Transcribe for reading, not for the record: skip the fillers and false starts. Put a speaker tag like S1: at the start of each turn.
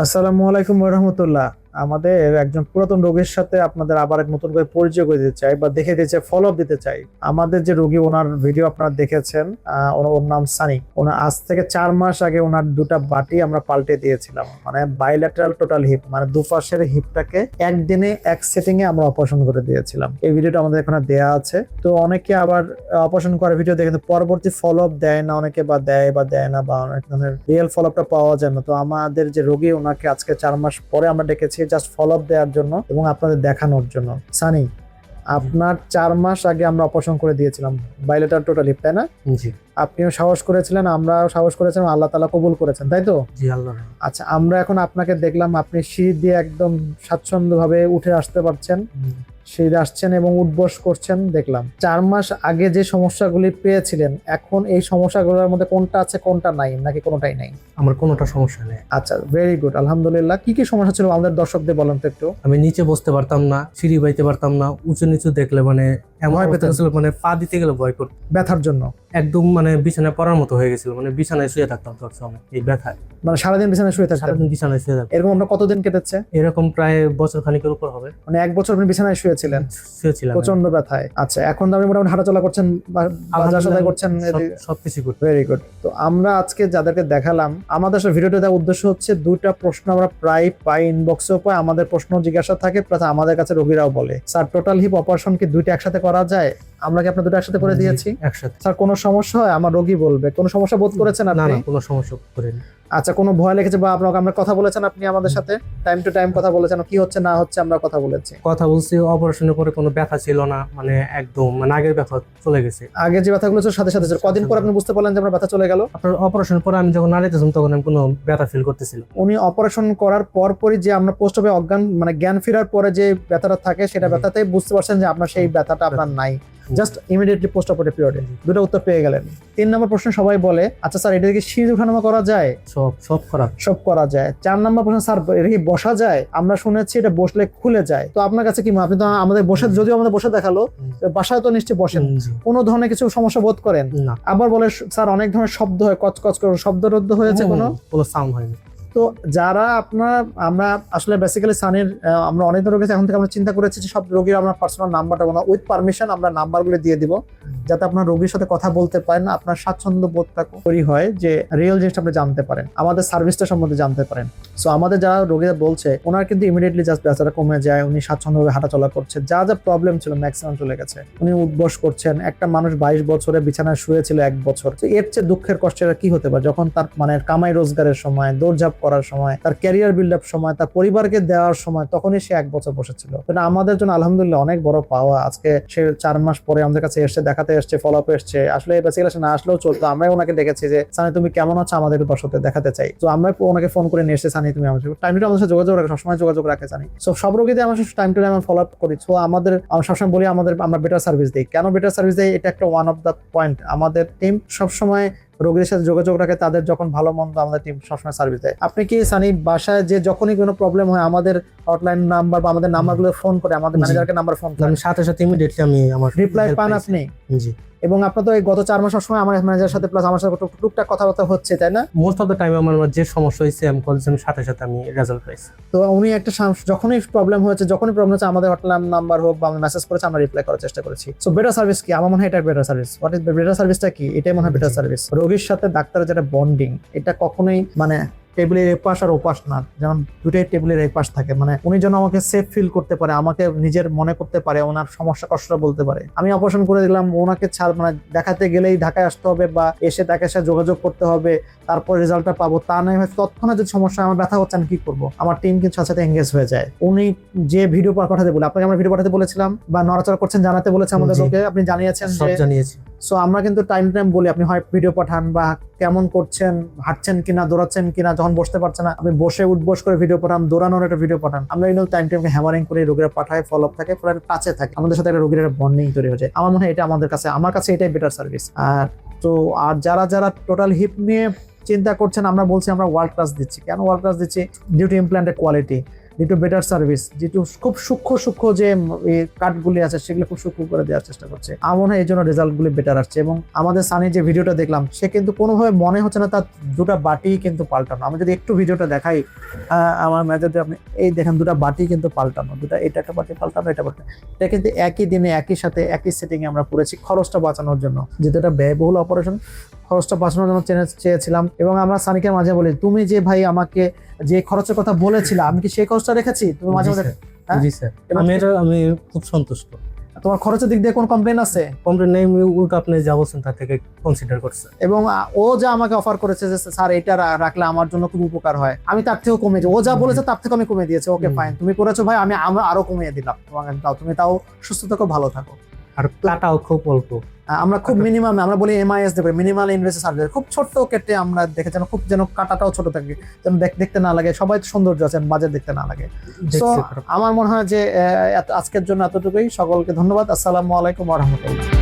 S1: আসসালামু আলাইকুম রহমতুল্লাহ। আমাদের একজন পুরাতন রোগীর সাথে আপনাদের আবার এক নতুন করে পরিচয় করে দিতে চাই বা দেখে দিতে চাই, ফলো আপ দিতে চাই। আমাদের যে রোগী, ওনার ভিডিও আপনারা দেখেছেন। ওর নাম সানি। ওনার আজ থেকে 4 মাস আগে ওনার দুটা বাটি আমরা পাল্টে দিয়েছিলাম, মানে বাইল্যাটারাল টোটাল হিপ, মানে দুপাশের হিপটাকে একদিনে এক সেটিং এ আমরা অপারেশন করে দিয়েছিলাম। এই ভিডিওটা আমাদের এখানে দেয়া আছে। তো অনেকে আবার অপারেশন করার ভিডিও দেখে কিন্তু পরবর্তী ফলো আপ দেয় না, অনেকে বা দেয় না, বা অনেক ধরনের রিয়েল ফলো আপটা পাওয়া যায় না। তো আমাদের যে রোগী, ওনাকে আজকে 4 মাস পরে আমরা ডেকেছি জাস্ট ফলো আপ দেওয়ার জন্য এবং আপনাদের দেখানোর জন্য। সানি, আপনার 4 মাস আগে আমরা অপারেশন করে দিয়েছিলাম বাইলেটার টোটাল হিপ, তাই না?
S2: জি।
S1: আপনিও সাহস করেছিলেন, আমরাও সাহস করেছিলাম, আল্লাহ তাআলা কবুল করেছেন, তাই তো?
S2: জি, আল্লাহ।
S1: আচ্ছা, আমরা এখন আপনাকে দেখলাম আপনি সিঁড়ি দিয়ে একদম স্বাচ্ছন্দ্যভাবে উঠে আসতে পারছেন, সিঁড়ি আসছেন এবং উঠবস করছেন দেখলাম। 4 মাস আগে যে সমস্যাগুলি পেয়েছিলেন, এখন এই সমস্যাগুলোর মধ্যে কোনটা আছে কোনটা নাই, নাকি কোনোটাই নাই?
S2: আমার কোনোটা সমস্যা নেই।
S1: আচ্ছা, ভেরি গুড, আলহামদুলিল্লাহ। কি কি সমস্যা ছিল আমাদের দর্শকদের বলেন তো একটু।
S2: আমি নিচে বসতে পারতাম না, সিঁড়ি বাইতে পারতাম না, উঁচু নিচু দেখলে মানে এমন
S1: ভয় পেতেন?
S2: ছিল, মানে পা দিতে গেলে ভয় করত।
S1: ব্যথার জন্য?
S2: একদম মানে বিছানায় পড়ার মতো হয়ে গেছিল, মানে বিছানায় শুয়ে থাকতাম সবসময় এই ব্যথায়।
S1: মানে সারাদিন বিছানায় শুয়ে থাকতেন?
S2: সারাদিন বিছানায় শুয়ে থাকতাম।
S1: এরকম আপনার কতদিন কেটেছে?
S2: এরকম প্রায় বছর খানিকের উপর হবে।
S1: মানে 1 বছর আপনি বিছানায় শুয়েছিলেন
S2: শুয়েছিলাম।
S1: প্রচন্ড ব্যথায়। আচ্ছা, এখন তো আপনি মোটামুটি হাঁটাচলা করছেন, বাজার সদাই করছেন?
S2: সবকিছু করতে।
S1: Very good. তো আমরা আজকে যাদেরকে দেখালাম, আমাদের ভিডিওটা দেওয়ার উদ্দেশ্য হচ্ছে দুইটা প্রশ্ন আমরা প্রায় পাই, ইনবক্সেও পাই, আমাদের প্রশ্ন জিজ্ঞাসা থাকে, প্লাস আমাদের কাছে রোগীরাও বলে, স্যার টোটাল হিপ অপারেশন কি দুইটা একসাথে করা যায়? আমরা কি আপনার দুটো একসাথে করে দিয়েছি?
S2: একসাথে।
S1: স্যার কোনো সমস্যা হয়? আমার রোগী বলবে কোনো সমস্যা বোধ করেছেন
S2: না
S1: আপনি?
S2: না, কোনো সমস্যা করিনি।
S1: আচ্ছা, কোনো ভয় লেগেছে বা আপনাকে আমরা কথা বলেছেন, আপনি আমাদের সাথে টাইম টু টাইম কথা বলেছেন, কি হচ্ছে না হচ্ছে আমরা কথা বলেছি?
S2: কথা বলছি। অপারেশনের পরে কোনো ব্যথা ছিল না, মানে একদম মানে আগের ব্যথা চলে গেছে।
S1: আগে যে ব্যথাগুলো ছিল সাথে সাথে ছিল, কদিন পর আপনি বুঝতে পারলেন যে আমার ব্যথা চলে গেল?
S2: আপনার অপারেশনের পরে আমি যখন নাড়াইতেছিলাম তখন আমি কোনো ব্যথা ফিল করতেছিলাম।
S1: উনি অপারেশন করার পরই যে আমরা পোস্ট হবে অজ্ঞান, মানে জ্ঞান ফেরার পরে যে ব্যথাটা থাকে, সেটা ব্যথাতেই বুঝতে পারছেন যে আপনার সেই ব্যথাটা আপনার নাই, জাস্ট ইমিডিয়েটলি পোস্ট অপারেটিভ পিরিয়ডে। দুটো উত্তর পেয়ে গেলেন। 3 নম্বর প্রশ্ন সবাই বলে, আচ্ছা স্যার এটা কি সিঁড়ি ওঠানামা করা যায়?
S2: সব খারাপ।
S1: সব করা যায়। 4 নম্বর প্রশ্ন, স্যার এটা কি বসা যায়? আমরা শুনেছি এটা বসলে খুলে যায়। তো আপনার কাছে কি, আপনি তো আমাদের বসে, যদিও আমাদের বসে দেখালো, বাসায় তো নিশ্চয়ই বসেন, কোনো ধরনের কিছু সমস্যা বোধ করেন
S2: না?
S1: আবার বলে স্যার অনেক ধরনের শব্দ হয়, কচকচ করে, শব্দরুদ্ধ হয়েছে কোনো?
S2: কোনো সাউন্ড হয়নি।
S1: তো যারা আমরা আসলে বেসিক্যালি সানির আমরা অনেক রোগী এখন থেকে আমরা চিন্তা করেছি যে সব রোগীর আমরা পার্সোনাল নাম্বারটা উইথ পারমিশন আমরা নাম্বারগুলো দিয়ে দিব, যাতে আপনার রোগীর সাথে কথা বলতে পারেন, আপনার স্বাচ্ছন্দ্য বোধটা তৈরি হয়, যে রিয়েল জিনিসটা আপনি জানতে পারেন, আমাদের সার্ভিসটা সম্বন্ধে জানতে পারেন। সো আমাদের যারা রোগীরা বলছে, ওনার কিন্তু ইমিডিয়েটলি জাস্ট ব্যথাটা কমে যায়, উনি স্বাচ্ছন্দ্যভাবে হাঁটাচলা করছে, যা যা প্রবলেম ছিল ম্যাক্সিমাম চলে গেছে, উনি উঠবস করছেন। একটা মানুষ 22 বছরে বিছানায় শুয়েছিল 1 বছর, তো এর চেয়ে দুঃখের কষ্টের কি হতে পারে? যখন তার মানে কামাই রোজগারের সময়, দৌড়ঝাঁপ করার সময়, তার ক্যারিয়ার বিল্ড আপ সময়, তার পরিবারকে দেওয়ার সময়, তখনই সে 1 বছর বসেছিল। এটা আমাদের জন্য আলহামদুলিল্লাহ অনেক বড় পাওয়া। আজকে সে 4 মাস পরে আমাদের কাছে এসে দেখাতে এসছে, ফলো আপ এসছে। আসলে বেসিক্যালি না আসলেও চলতো, আমরা ওনাকে দেখেছি যে সানি তুমি কেমন আছো, আমাদের সাথে দেখাতে চাই। তো আমরা ওনাকে ফোন করে নিয়ে এসেছি, সানি তুমি আমাদের টাইম টু আমাদের সাথে যোগাযোগ রাখে, সবসময় যোগাযোগ রাখে সানি। সো সব রোগীদের আমরা time to time follow up করি। সো আমরা সবসময় বলি আমরা বেটার সার্ভিস দিই। কেন বেটার সার্ভিস দিই? এটা একটা ওয়ান অফ দ্য পয়েন্ট। আমাদের টিম সবসময় রোগীদের সাথে যোগাযোগ রাখে, তাদের যখন ভালো মন্দ আমাদের টিম সবসময় সার্ভিস দেয়। আপনি কি সানি বাসায় যে যখনই কোনো প্রবলেম হয় আমাদের হটলাইন নাম্বার বা আমাদের নাম্বারগুলো ফোন করে, আমাদের ম্যানেজারকে নাম্বার ফোন করে,
S2: সাথে সাথে ইমিডিয়েটলি আমি আমার
S1: রিপ্লাই পান আপনি?
S2: জি।
S1: এবং আপনার তো এই গত 4 মাস সবসময় আমার ম্যানেজারের সাথে প্লাস আমার সাথে টুকটাক কথাবার্তা হচ্ছে, তাই না?
S2: মোস্ট অফ দ্য টাইম আমার যে সমস্যা হয়েছে আমি কল দিয়েছি, সাথে সাথে আমি রেজাল্ট পাইছি।
S1: তো উনি একটা যখনই প্রবলেম হচ্ছে আমাদের হটলাইন নাম্বার হোক বা আমি মেসেজ করেছি, আমরা রিপ্লাই করার চেষ্টা করেছি। সো বেটার সার্ভিস কি? আমার মনে হয় এটা better service. What is better সার্ভিসটা কি? এটাই মনে হয় বেটার সার্ভিস। রোগীর সাথে ডাক্তারের যেটা বন্ডিং, এটা কখনোই মানে টেবিলের এপাশ আর ওপাশ না, যেমন দুটোই টেবিলের এপাশ থাকে। মানে উনি যেন আমাকে সেফ ফিল করতে পারে, আমাকে নিজের মনে করতে পারে, ওনার সমস্যা কষ্টটা বলতে পারে। আমি অপারেশন করে দিলাম, ওনাকে মানে দেখাতে গেলেই ঢাকায় আসতে হবে বা এসে তাকে সাথে যোগাযোগ করতে হবে, তারপর রেজাল্টটা পাবো, তা নয়। তৎক্ষণাৎ যদি সমস্যা, আমার ব্যথা হচ্ছে, আমি কি করবো? আমার টিম কিন্তু সাথে সাথে এঙ্গেজ হয়ে যায়। উনি যে ভিডিও পাঠাতে বলে, আপনাকে আমরা ভিডিও পাঠাতে বলেছিলাম বা নড়াচড়া করছেন জানাতে বলেছে আমাদের লোকে, আপনি জানিয়েছেন,
S2: সব জানিয়েছি।
S1: সো আমরা কিন্তু টাইম বলি, আপনি হয় ভিডিও পাঠান বা কেমন করছেন, হাঁটছেন কিনা, দৌড়াচ্ছেন কিনা, যখন বসতে পারছে না আপনি বসে উঠবস করে ভিডিও পাঠান, দৌড়ানোর একটা ভিডিও পাঠান। আমরা এই টাইমকে হ্যামারিং করে রোগীরা পাঠায়, ফলো আপ থাকে, ফলে কাছে থাকে, আমাদের সাথে একটা রোগীর একটা বন্ডিং তৈরি হয়ে যায়। আমার মনে হয় এটা আমার কাছে এটাই বেটার সার্ভিস। আর যারা টোটাল হিপ নিয়ে চিন্তা করছেন, আমরা বলছি আমরা ওয়ার্ল্ড ক্লাস দিচ্ছি। কেন ওয়ার্ল্ড ক্লাস দিচ্ছি? ডিউ টু ইমপ্ল্যান্টের কোয়ালিটি। একটু বেটার সার্ভিস, যেটু খুব সূক্ষ্ম যে কাটগুলি আছে সেগুলো খুব সূক্ষ্ম করে দেওয়ার চেষ্টা করছে। আমার মনে হয় এই জন্য রেজাল্টগুলি বেটার আসছে। এবং আমাদের সানির যে ভিডিওটা দেখলাম, সে কিন্তু কোনোভাবে মনে হচ্ছে না তার দুটো বাটি কিন্তু পাল্টানো। আমি যদি একটু ভিডিওটা দেখাই আমার মেজাজে, আপনি এই দেখেন দুটো বাটি কিন্তু পাল্টানো, দুটো এটা একটা বাটি পাল্টানো, এটা বাটি, এটা কিন্তু একই দিনে একই সাথে একই সেটিংয়ে আমরা করেছি খরচটা বাঁচানোর জন্য। যেহেতু এটা ব্যয়বহুল অপারেশন, খরচটা বাঁচানোর জন্য চেয়েছিলাম। এবং আমরা সানিকে মাঝে বলি, তুমি যে ভাই আমাকে যে খরচের কথা বলেছিলে, আমি কি সেই খরচটা রেখেছি? তুমি মাঝে মাঝে হ্যাঁ?
S2: জি স্যার,
S1: এবং
S2: আমি খুব সন্তুষ্ট।
S1: তোমার খরচের দিক দিয়ে কোন কমপ্লেন আছে?
S2: কমপ্লেন নেই, উল্টো আপনি যা বলছেন তার থেকে কনসিডার করছে।
S1: এবং ও যা আমাকে অফার করেছে যে স্যার এটা রাখলে আমার জন্য খুব উপকার হয়, আমি তার থেকেও কমিয়েছি। ও যা বলেছে তার থেকে আমি কমিয়ে দিয়েছি। ওকে ফাইন, তুমি করেছো ভাই, আমরা আরো কমিয়ে দিলাম তোমাকে, তাও তুমি তাও সুস্থ থাকো, ভালো থাকো।
S2: আর কাটাও খুব অল্প।
S1: আমরা খুব মিনিমাম, আমরা বলি MIS দেবে, মিনিমাল ইনভেসিভ সার্জারি, খুব ছোট্ট কেটে আমরা দেখে যেন খুব যেন কাটাটাও ছোট থাকে, যেন দেখতে না লাগে, সবাই সৌন্দর্য আছে, বাজে দেখতে না লাগে। তো
S2: দেখছি।
S1: আমার মনে হয় যে আজকের জন্য এতটুকুই। সকলকে ধন্যবাদ। আসসালামু আলাইকুম ওয়া রাহমাতুল্লাহ।